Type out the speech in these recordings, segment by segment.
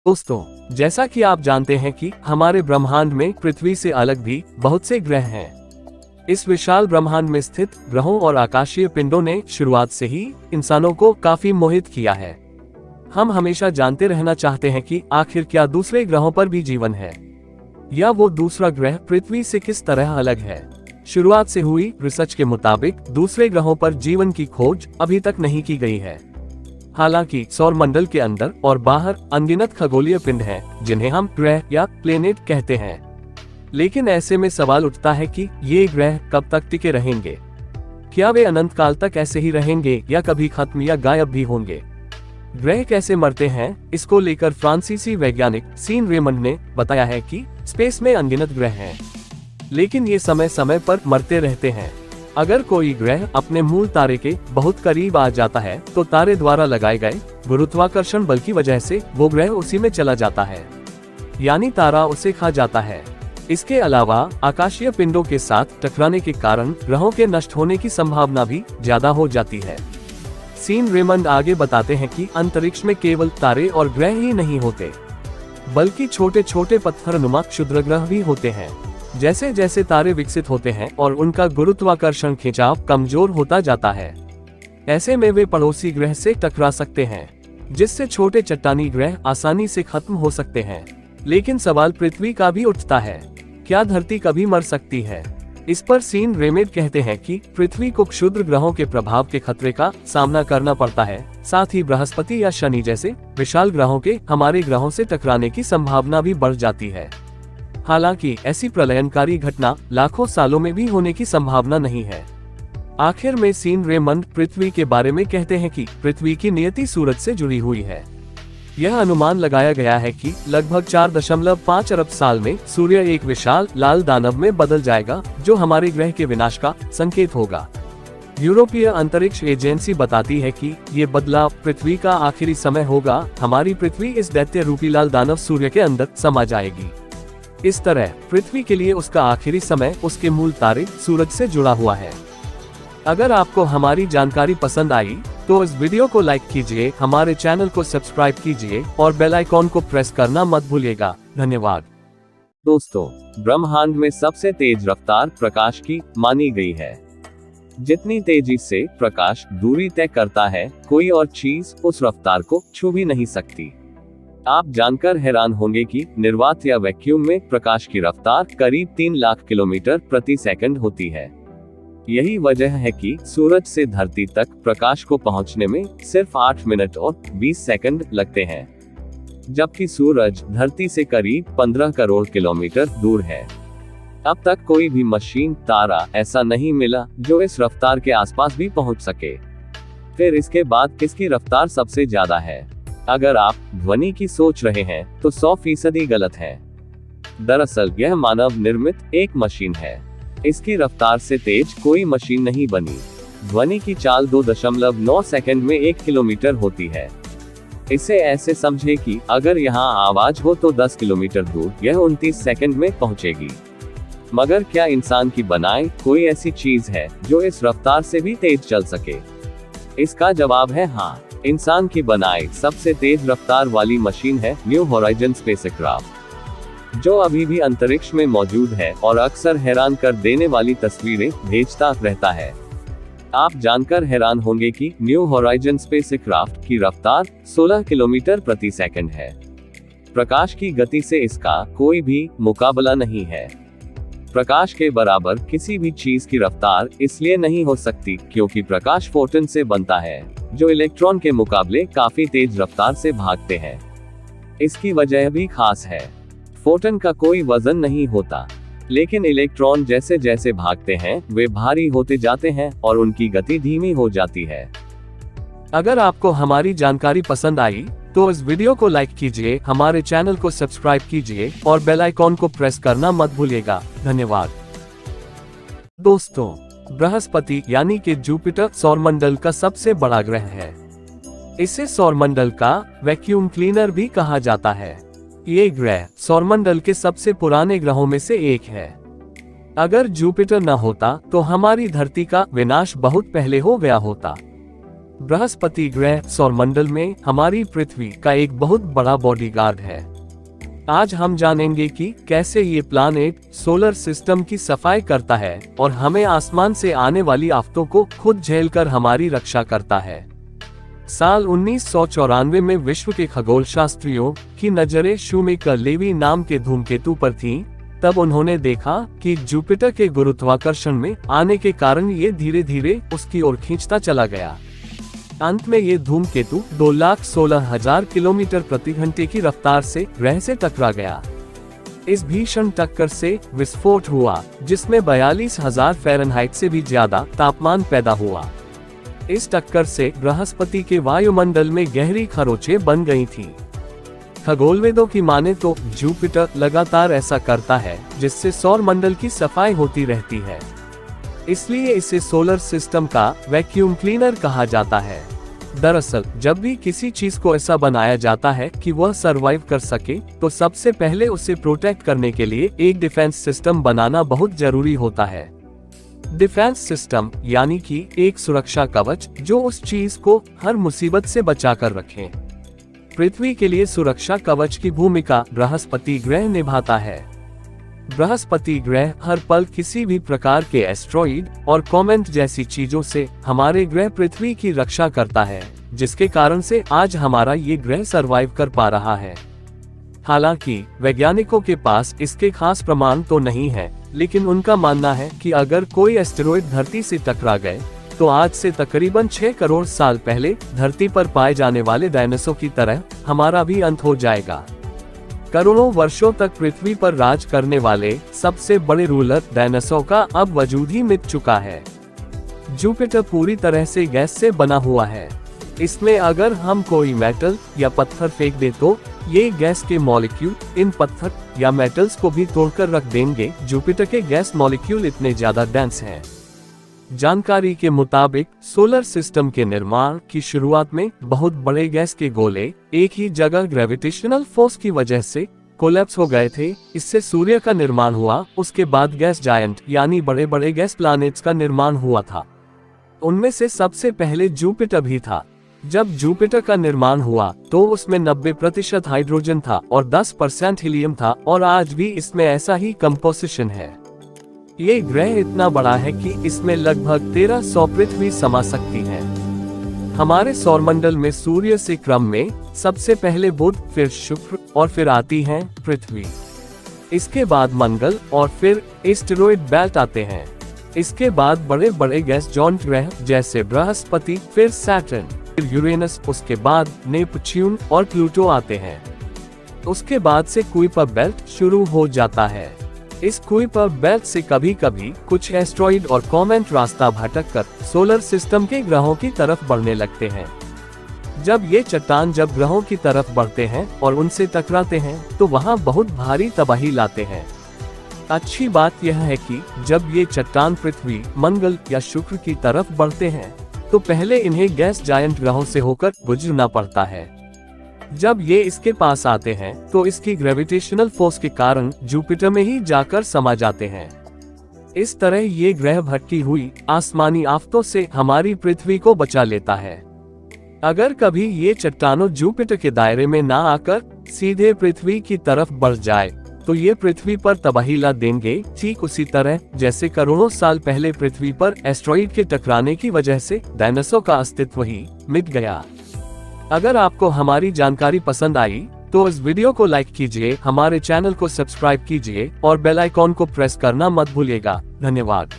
दोस्तों, जैसा कि आप जानते हैं कि हमारे ब्रह्मांड में पृथ्वी से अलग भी बहुत से ग्रह हैं। इस विशाल ब्रह्मांड में स्थित ग्रहों और आकाशीय पिंडों ने शुरुआत से ही इंसानों को काफी मोहित किया है। हम हमेशा जानते रहना चाहते हैं कि आखिर क्या दूसरे ग्रहों पर भी जीवन है, या वो दूसरा ग्रह पृथ्वी से किस तरह अलग है। शुरुआत से हुई रिसर्च के मुताबिक दूसरे ग्रहों पर जीवन की खोज अभी तक नहीं की गई है। हालांकि सौर मंडल के अंदर और बाहर अनगिनत खगोलीय पिंड हैं, जिन्हें हम ग्रह या प्लेनेट कहते हैं। लेकिन ऐसे में सवाल उठता है कि ये ग्रह कब तक टिके रहेंगे? क्या वे अनंत काल तक ऐसे ही रहेंगे या कभी खत्म या गायब भी होंगे? ग्रह कैसे मरते हैं, इसको लेकर फ्रांसीसी वैज्ञानिक सीन रेमंड ने बताया है कि स्पेस में अनगिनत ग्रह हैं, लेकिन ये समय समय पर मरते रहते हैं। अगर कोई ग्रह अपने मूल तारे के बहुत करीब आ जाता है तो तारे द्वारा लगाए गए गुरुत्वाकर्षण बल की वजह से वो ग्रह उसी में चला जाता है, यानी तारा उसे खा जाता है। इसके अलावा आकाशीय पिंडों के साथ टकराने के कारण ग्रहों के नष्ट होने की संभावना भी ज्यादा हो जाती है। सीन रेमंड आगे बताते हैं कि अंतरिक्ष में केवल तारे और ग्रह ही नहीं होते, बल्कि छोटे छोटे पत्थरनुमा क्षुद्र ग्रह भी होते हैं। जैसे जैसे तारे विकसित होते हैं और उनका गुरुत्वाकर्षण खिंचाव कमजोर होता जाता है, ऐसे में वे पड़ोसी ग्रह से टकरा सकते हैं, जिससे छोटे चट्टानी ग्रह आसानी से खत्म हो सकते हैं। लेकिन सवाल पृथ्वी का भी उठता है, क्या धरती कभी मर सकती है? इस पर सीन रेमेड कहते हैं कि पृथ्वी को क्षुद्र ग्रहों के प्रभाव के खतरे का सामना करना पड़ता है। साथ ही बृहस्पति या शनि जैसे विशाल ग्रहों के हमारे ग्रहों से टकराने की संभावना भी बढ़ जाती है। हालांकि ऐसी प्रलयनकारी घटना लाखों सालों में भी होने की संभावना नहीं है। आखिर में सीन रेमंड पृथ्वी के बारे में कहते हैं कि पृथ्वी की नियति सूरज से जुड़ी हुई है। यह अनुमान लगाया गया है कि लगभग 4.5 अरब साल में सूर्य एक विशाल लाल दानव में बदल जाएगा, जो हमारे ग्रह के विनाश का संकेत होगा। यूरोपीय अंतरिक्ष एजेंसी बताती है कि ये बदलाव पृथ्वी का आखिरी समय होगा। हमारी पृथ्वी इस दैत्य रूपी लाल दानव सूर्य के अंदर समा जाएगी। इस तरह पृथ्वी के लिए उसका आखिरी समय उसके मूल तारे सूरज से जुड़ा हुआ है। अगर आपको हमारी जानकारी पसंद आई तो इस वीडियो को लाइक कीजिए, हमारे चैनल को सब्सक्राइब कीजिए और बेल आइकॉन को प्रेस करना मत भूलिएगा। धन्यवाद। दोस्तों, ब्रह्मांड में सबसे तेज रफ्तार प्रकाश की मानी गई है। जितनी तेजी से प्रकाश दूरी तय करता है, कोई और चीज उस रफ्तार को छू भी नहीं सकती। आप जानकर हैरान होंगे कि निर्वात या वैक्यूम में प्रकाश की रफ्तार करीब 3 लाख किलोमीटर प्रति सेकंड होती है। यही वजह है कि सूरज से धरती तक प्रकाश को पहुंचने में सिर्फ 8 मिनट और 20 सेकंड लगते हैं, जबकि सूरज धरती से करीब 15 करोड़ किलोमीटर दूर है। अब तक कोई भी मशीन, तारा ऐसा नहीं मिला जो इस रफ्तार के आसपास भी पहुंच सके। फिर इसके बाद किसकी रफ्तार सबसे ज्यादा है? अगर आप ध्वनि की सोच रहे हैं तो 100% गलत है। दरअसल यह मानव निर्मित एक मशीन है। इसकी रफ्तार से तेज कोई मशीन नहीं बनी। ध्वनि की चाल 2.9 सेकंड में 1 किलोमीटर होती है। इसे ऐसे समझे कि अगर यहाँ आवाज हो तो 10 किलोमीटर दूर यह 29 सेकंड में पहुंचेगी। मगर क्या इंसान की बनाई कोई ऐसी चीज है जो इस रफ्तार से भी तेज चल सके? इसका जवाब है हाँ। इंसान की बनाई सबसे तेज रफ्तार वाली मशीन है न्यू होराइजन स्पेसक्राफ्ट, जो अभी भी अंतरिक्ष में मौजूद है और अक्सर हैरान कर देने वाली तस्वीरें भेजता रहता है। आप जानकर हैरान होंगे कि न्यू होराइजन स्पेसक्राफ्ट की रफ्तार 16 किलोमीटर प्रति सेकंड है। प्रकाश की गति से इसका कोई भी मुकाबला नहीं है। प्रकाश के बराबर किसी भी चीज की रफ्तार इसलिए नहीं हो सकती क्योंकि प्रकाश फोटॉन से बनता है, जो इलेक्ट्रॉन के मुकाबले काफी तेज रफ्तार से भागते हैं। इसकी वजह भी खास है। फोटॉन का कोई वजन नहीं होता, लेकिन इलेक्ट्रॉन जैसे जैसे भागते हैं वे भारी होते जाते हैं और उनकी गति धीमी हो जाती है। अगर आपको हमारी जानकारी पसंद आई तो इस वीडियो को लाइक कीजिए, हमारे चैनल को सब्सक्राइब कीजिए और बेल आइकॉन को प्रेस करना मत भूलिएगा। धन्यवाद। दोस्तों, बृहस्पति यानी कि जुपिटर सौरमंडल का सबसे बड़ा ग्रह है। इसे सौरमंडल का वैक्यूम क्लीनर भी कहा जाता है। ये ग्रह सौरमंडल के सबसे पुराने ग्रहों में से एक है। अगर जुपिटर न होता तो हमारी धरती का विनाश बहुत पहले हो गया होता। बृहस्पति ग्रह सौरमंडल में हमारी पृथ्वी का एक बहुत बड़ा बॉडीगार्ड है। आज हम जानेंगे कि कैसे ये प्लैनेट सोलर सिस्टम की सफाई करता है और हमें आसमान से आने वाली आफतों को खुद झेलकर हमारी रक्षा करता है। साल 1994 में विश्व के खगोल शास्त्रियों की नजरें शूमेकर लेवी नाम के धूमकेतु पर थीं। तब उन्होंने देखा कि जुपिटर के गुरुत्वाकर्षण में आने के कारण ये धीरे धीरे उसकी ओर खींचता चला गया। अंत में ये धूमकेतु 2,16,000 किलोमीटर प्रति घंटे की रफ्तार से ग्रह से टकरा गया। इस भीषण टक्कर से विस्फोट हुआ, जिसमें 42,000 फ़ारेनहाइट से भी ज्यादा तापमान पैदा हुआ। इस टक्कर से बृहस्पति के वायुमंडल में गहरी खरोंचें बन गई थीं। खगोलवेदों की माने तो जुपिटर लगातार ऐसा करता है, जिससे सौर मंडल की सफाई होती रहती है। इसलिए इसे सोलर सिस्टम का वैक्यूम क्लीनर कहा जाता है। दरअसल जब भी किसी चीज को ऐसा बनाया जाता है कि वह सरवाइव कर सके, तो सबसे पहले उसे प्रोटेक्ट करने के लिए एक डिफेंस सिस्टम बनाना बहुत जरूरी होता है। डिफेंस सिस्टम यानी कि एक सुरक्षा कवच जो उस चीज को हर मुसीबत से बचा कर रखे। पृथ्वी के लिए सुरक्षा कवच की भूमिका बृहस्पति ग्रह निभाता है। बृहस्पति ग्रह हर पल किसी भी प्रकार के एस्ट्रॉइड और कॉमेट जैसी चीजों से हमारे ग्रह पृथ्वी की रक्षा करता है, जिसके कारण से आज हमारा ये ग्रह सरवाइव कर पा रहा है। हालांकि वैज्ञानिकों के पास इसके खास प्रमाण तो नहीं है, लेकिन उनका मानना है कि अगर कोई एस्टेरॉइड धरती से टकरा गए तो आज से तकरीबन 6 करोड़ साल पहले धरती पर पाए जाने वाले डायनासोर की तरह हमारा भी अंत हो जाएगा। करोड़ों वर्षों तक पृथ्वी पर राज करने वाले सबसे बड़े रूलर डायनासोर का अब वजूद ही मिट चुका है। जुपिटर पूरी तरह से गैस से बना हुआ है। इसमें अगर हम कोई मेटल या पत्थर फेंक दे तो ये गैस के मॉलिक्यूल इन पत्थर या मेटल्स को भी तोड़कर रख देंगे। जुपिटर के गैस मॉलिक्यूल इतने ज्यादा डेंस हैं। जानकारी के मुताबिक सोलर सिस्टम के निर्माण की शुरुआत में बहुत बड़े गैस के गोले एक ही जगह ग्रेविटेशनल फोर्स की वजह से कोलैप्स हो गए थे। इससे सूर्य का निर्माण हुआ। उसके बाद गैस जायंट यानी बड़े बड़े गैस प्लैनेट्स का निर्माण हुआ था। उनमें से सबसे पहले जुपिटर भी था। जब जुपिटर का निर्माण हुआ तो उसमें 90% हाइड्रोजन था और 10% हीलियम था, और आज भी इसमें ऐसा ही कंपोजिशन है। ये ग्रह इतना बड़ा है कि इसमें लगभग 1300 पृथ्वी समा सकती है। हमारे सौरमंडल में सूर्य से क्रम में सबसे पहले बुध, फिर शुक्र और फिर आती है पृथ्वी। इसके बाद मंगल और फिर एस्टेरॉइड बेल्ट आते हैं। इसके बाद बड़े बड़े गैस जॉइंट ग्रह जैसे बृहस्पति, फिर सैटर्न, फिर यूरेनस, उसके बाद नेपच्यून और प्लूटो आते हैं। उसके बाद से कुइपर बेल्ट शुरू हो जाता है। इस कुइपर बेल्ट से कभी कभी कुछ एस्ट्रॉइड और कॉमेट रास्ता भटककर सोलर सिस्टम के ग्रहों की तरफ बढ़ने लगते हैं। जब ये चट्टान जब ग्रहों की तरफ बढ़ते हैं और उनसे टकराते हैं तो वहाँ बहुत भारी तबाही लाते हैं। अच्छी बात यह है कि जब ये चट्टान पृथ्वी, मंगल या शुक्र की तरफ बढ़ते हैं तो पहले इन्हें गैस जायंट ग्रहों से होकर गुजरना पड़ता है। जब ये इसके पास आते हैं तो इसकी ग्रेविटेशनल फोर्स के कारण जुपिटर में ही जाकर समा जाते हैं। इस तरह ये ग्रह भटकी हुई आसमानी आफतों से हमारी पृथ्वी को बचा लेता है। अगर कभी ये चट्टानों जुपिटर के दायरे में ना आकर सीधे पृथ्वी की तरफ बढ़ जाए तो ये पृथ्वी पर तबाही ला देंगे, ठीक उसी तरह जैसे करोड़ों साल पहले पृथ्वी पर एस्ट्रॉइड के टकराने की वजह से डायनासोर का अस्तित्व ही मिट गया। अगर आपको हमारी जानकारी पसंद आई तो इस वीडियो को लाइक कीजिए, हमारे चैनल को सब्सक्राइब कीजिए और बेल आइकॉन को प्रेस करना मत भूलिएगा। धन्यवाद।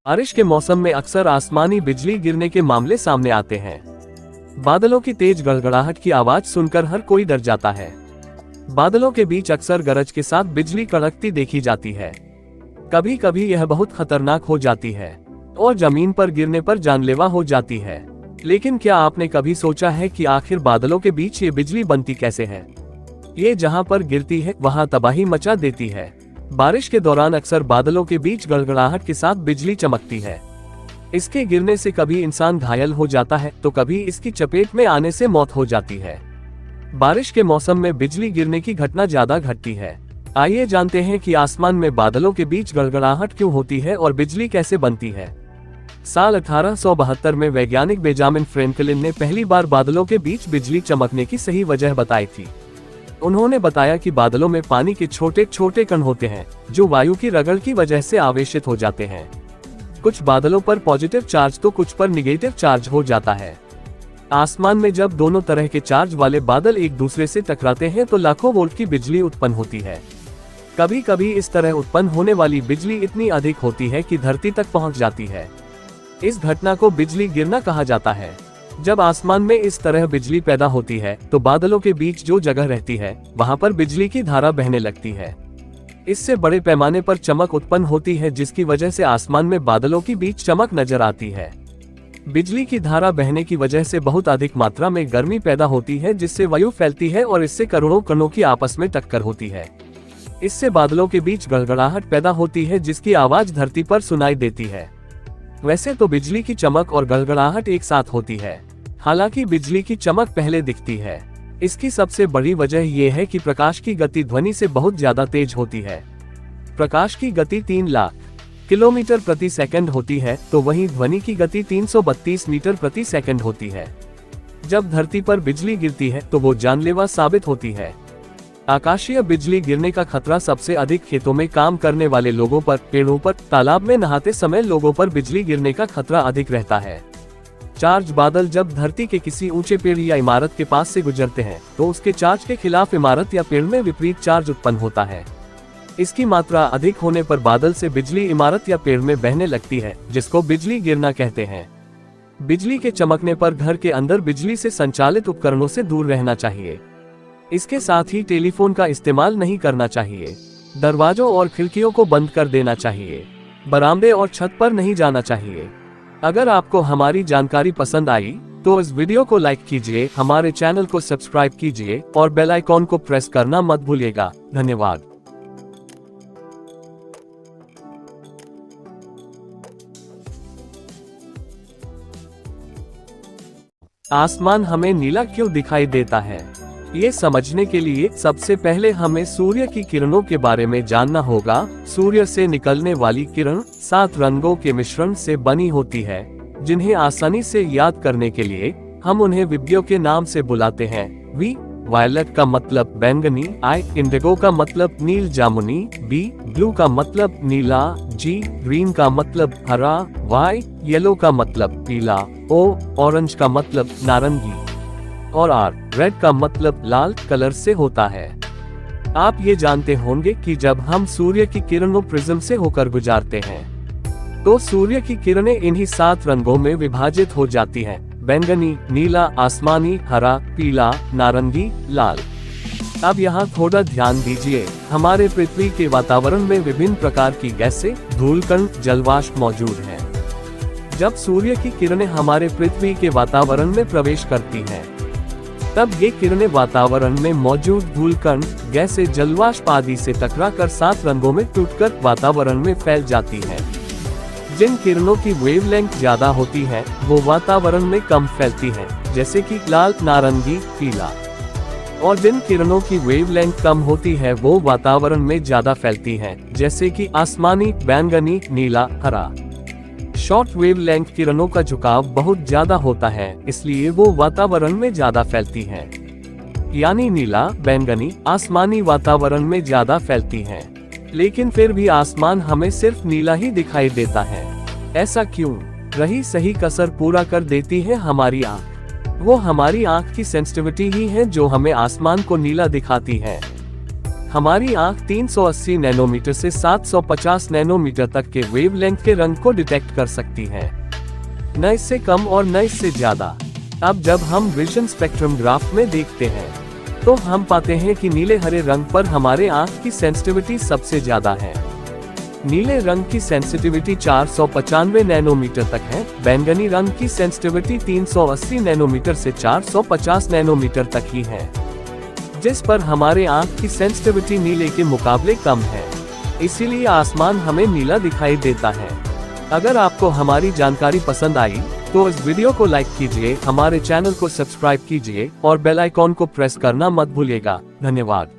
बारिश के मौसम में अक्सर आसमानी बिजली गिरने के मामले सामने आते हैं। बादलों की तेज गड़गड़ाहट की आवाज सुनकर हर कोई डर जाता है। बादलों के बीच अक्सर गरज के साथ बिजली कड़कती देखी जाती है। कभी कभी यह बहुत खतरनाक हो जाती है और जमीन पर गिरने पर जानलेवा हो जाती है। लेकिन क्या आपने कभी सोचा है कि आखिर बादलों के बीच ये बिजली बनती कैसे है? ये जहाँ पर गिरती है वहाँ तबाही मचा देती है। बारिश के दौरान अक्सर बादलों के बीच गड़गड़ाहट के साथ बिजली चमकती है। इसके गिरने से कभी इंसान घायल हो जाता है तो कभी इसकी चपेट में आने से मौत हो जाती है। बारिश के मौसम में बिजली गिरने की घटना ज्यादा घटती है। आइए जानते हैं कि आसमान में बादलों के बीच गड़गड़ाहट क्यों होती है और बिजली कैसे बनती है। साल 1872 में वैज्ञानिक बेंजामिन फ्रैंकलिन ने पहली बार बादलों के बीच बिजली चमकने की सही वजह बताई थी। उन्होंने बताया कि बादलों में पानी के छोटे छोटे कण होते हैं जो वायु की रगड़ की वजह से आवेशित हो जाते हैं। कुछ बादलों पर पॉजिटिव चार्ज तो कुछ पर निगेटिव चार्ज हो जाता है। आसमान में जब दोनों तरह के चार्ज वाले बादल एक दूसरे से टकराते हैं तो लाखों वोल्ट की बिजली उत्पन्न होती है। कभी कभी इस तरह उत्पन्न होने वाली बिजली इतनी अधिक होती है कि धरती तक पहुंच जाती है। इस घटना को बिजली गिरना कहा जाता है। जब आसमान में इस तरह बिजली पैदा होती है तो बादलों के बीच जो जगह रहती है वहां पर बिजली की धारा बहने लगती है। इससे बड़े पैमाने पर चमक उत्पन्न होती है जिसकी वजह से आसमान में बादलों के बीच चमक नजर आती है। बिजली की धारा बहने की वजह से बहुत अधिक मात्रा में गर्मी पैदा होती है जिससे वायु फैलती है और इससे करोड़ों कणों की आपस में टक्कर होती है। इससे बादलों के बीच गड़गड़ाहट पैदा होती है जिसकी आवाज धरती पर सुनाई देती है। वैसे तो बिजली की चमक और गड़गड़ाहट एक साथ होती है, हालांकि बिजली की चमक पहले दिखती है। इसकी सबसे बड़ी वजह यह है कि प्रकाश की गति ध्वनि से बहुत ज्यादा तेज होती है। प्रकाश की गति 3 लाख किलोमीटर प्रति सेकंड होती है तो वहीं ध्वनि की गति 332 मीटर प्रति सेकंड होती है। जब धरती पर बिजली गिरती है तो वो जानलेवा साबित होती है। आकाशीय बिजली गिरने का खतरा सबसे अधिक खेतों में काम करने वाले लोगों पर, पेड़ों पर, तालाब में नहाते समय लोगों पर बिजली गिरने का खतरा अधिक रहता है। चार्ज बादल जब धरती के किसी ऊंचे पेड़ या इमारत के पास से गुजरते हैं तो उसके चार्ज के खिलाफ इमारत या पेड़ में विपरीत चार्ज उत्पन्न होता है। इसकी मात्रा अधिक होने पर बादल से बिजली इमारत या पेड़ में बहने लगती है जिसको बिजली गिरना कहते हैं। बिजली के चमकने पर घर के अंदर बिजली से संचालित उपकरणों से दूर रहना चाहिए। इसके साथ ही टेलीफोन का इस्तेमाल नहीं करना चाहिए। दरवाजों और खिड़कियों को बंद कर देना चाहिए। बरामदे और छत पर नहीं जाना चाहिए। अगर आपको हमारी जानकारी पसंद आई तो इस वीडियो को लाइक कीजिए, हमारे चैनल को सब्सक्राइब कीजिए और बेल आइकॉन को प्रेस करना मत भूलिएगा। धन्यवाद। आसमान हमें नीला क्यों दिखाई देता है? ये समझने के लिए सबसे पहले हमें सूर्य की किरणों के बारे में जानना होगा। सूर्य से निकलने वाली किरण 7 रंगों के मिश्रण से बनी होती है, जिन्हें आसानी से याद करने के लिए हम उन्हें विब्जियों के नाम से बुलाते हैं। वी वायलेट का मतलब बैंगनी, आई इंडिगो का मतलब नील जामुनी, बी ब्लू का मतलब नीला, जी ग्रीन का मतलब हरा, वाई येलो का मतलब पीला, ओ ऑरेंज का मतलब नारंगी और आर रेड का मतलब लाल कलर से होता है। आप ये जानते होंगे कि जब हम सूर्य की किरणों प्रिज्म से होकर गुजारते हैं तो सूर्य की किरणें इन्हीं 7 रंगों में विभाजित हो जाती हैं: बैंगनी, नीला, आसमानी, हरा, पीला, नारंगी, लाल। अब यहाँ थोड़ा ध्यान दीजिए। हमारे पृथ्वी के वातावरण में विभिन्न प्रकार की गैसें, धूलकण, जलवाष्प मौजूद हैं। जब सूर्य की किरणें हमारे पृथ्वी के वातावरण में प्रवेश करती हैं, तब ये किरणें वातावरण में मौजूद धूलकण, गैसें, जलवाष्प आदि से टकराकर 7 रंगों में टूटकर वातावरण में फैल जाती हैं। जिन किरणों की वेवलेंथ ज्यादा होती है वो वातावरण में कम फैलती हैं, जैसे कि लाल, नारंगी, पीला। और जिन किरणों की वेवलेंथ कम होती है वो वातावरण में ज्यादा फैलती हैं, जैसे कि आसमानी, बैंगनी, नीला, हरा। शॉर्ट वेवलेंथ किरणों का झुकाव बहुत ज्यादा होता है, इसलिए वो वातावरण में ज्यादा फैलती हैं। यानी नीला, बैंगनी, आसमानी वातावरण में ज्यादा फैलती हैं। लेकिन फिर भी आसमान हमें सिर्फ नीला ही दिखाई देता है। ऐसा क्यों? रही सही कसर पूरा कर देती है हमारी आँख। वो हमारी आँख की सेंसिटिविटी ही है जो हमें आसमान को नीला दिखाती है। हमारी आँख 380 नैनोमीटर से 750 नैनोमीटर तक के वेवलेंथ के रंग को डिटेक्ट कर सकती है, न इससे कम और न इससे ज्यादा। अब जब हम विजन स्पेक्ट्रम ग्राफ में देखते हैं तो हम पाते हैं कि नीले हरे रंग पर हमारे आँख की सेंसिटिविटी सबसे ज्यादा है। नीले रंग की सेंसिटिविटी 495 नैनोमीटर तक है। बैंगनी रंग की सेंसिटिविटी 380 नैनोमीटर से 450 नैनोमीटर तक ही है, जिस पर हमारे आँख की सेंसिटिविटी नीले के मुकाबले कम है। इसीलिए आसमान हमें नीला दिखाई देता है। अगर आपको हमारी जानकारी पसंद आई तो इस वीडियो को लाइक कीजिए, हमारे चैनल को सब्सक्राइब कीजिए और बेल आइकॉन को प्रेस करना मत भूलिएगा। धन्यवाद।